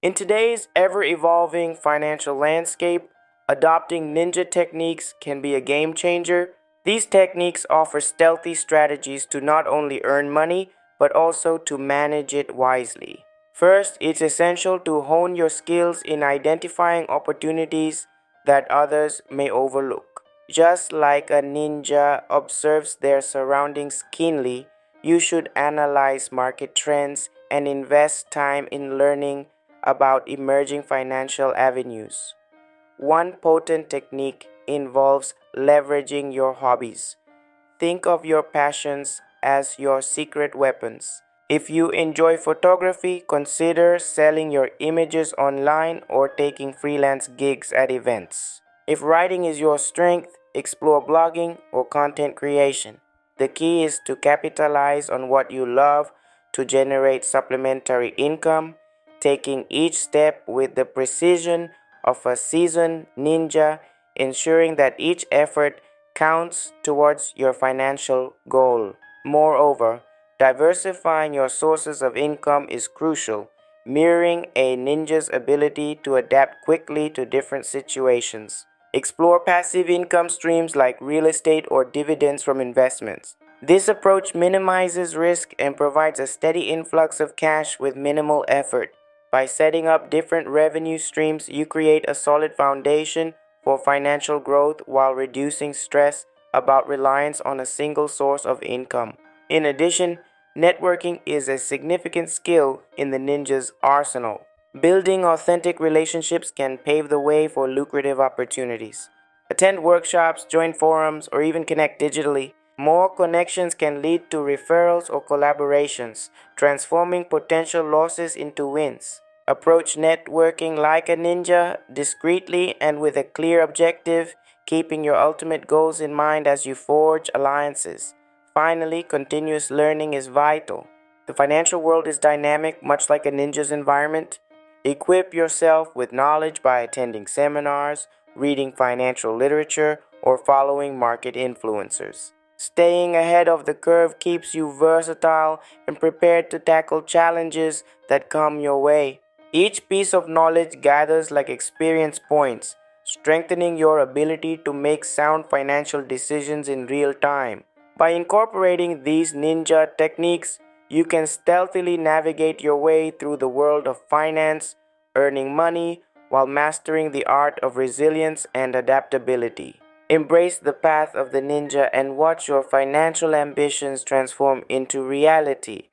In today's ever evolving financial landscape, adopting ninja techniques can be a game changer. These techniques offer stealthy strategies to not only earn money, but also to manage it wisely. First, it's essential to hone your skills in identifying opportunities that others may overlook. Just like a ninja observes their surroundings keenly, you should analyze market trends and invest time in learning about emerging financial avenues. One potent technique involves leveraging your hobbies. Think of your passions as your secret weapons. If you enjoy photography, consider selling your images online or taking freelance gigs at events. If writing is your strength, explore blogging or content creation. The key is to capitalize on what you love to generate supplementary income, taking each step with the precision of a seasoned ninja, ensuring that each effort counts towards your financial goal. Moreover, diversifying your sources of income is crucial, mirroring a ninja's ability to adapt quickly to different situations. Explore passive income streams like real estate or dividends from investments. This approach minimizes risk and provides a steady influx of cash with minimal effort. By setting up different revenue streams, you create a solid foundation for financial growth while reducing stress about reliance on a single source of income. In addition, networking is a significant skill in the ninja's arsenal. Building authentic relationships can pave the way for lucrative opportunities. Attend workshops, join forums, or even connect digitally. More connections can lead to referrals or collaborations, transforming potential losses into wins. Approach networking like a ninja, discreetly and with a clear objective, keeping your ultimate goals in mind as you forge alliances. Finally, continuous learning is vital. The financial world is dynamic, much like a ninja's environment. Equip yourself with knowledge by attending seminars, reading financial literature, or following market influencers. Staying ahead of the curve keeps you versatile and prepared to tackle challenges that come your way. Each piece of knowledge gathers like experience points, strengthening your ability to make sound financial decisions in real time. By incorporating these ninja techniques, you can stealthily navigate your way through the world of finance, earning money while mastering the art of resilience and adaptability. Embrace the path of the ninja and watch your financial ambitions transform into reality.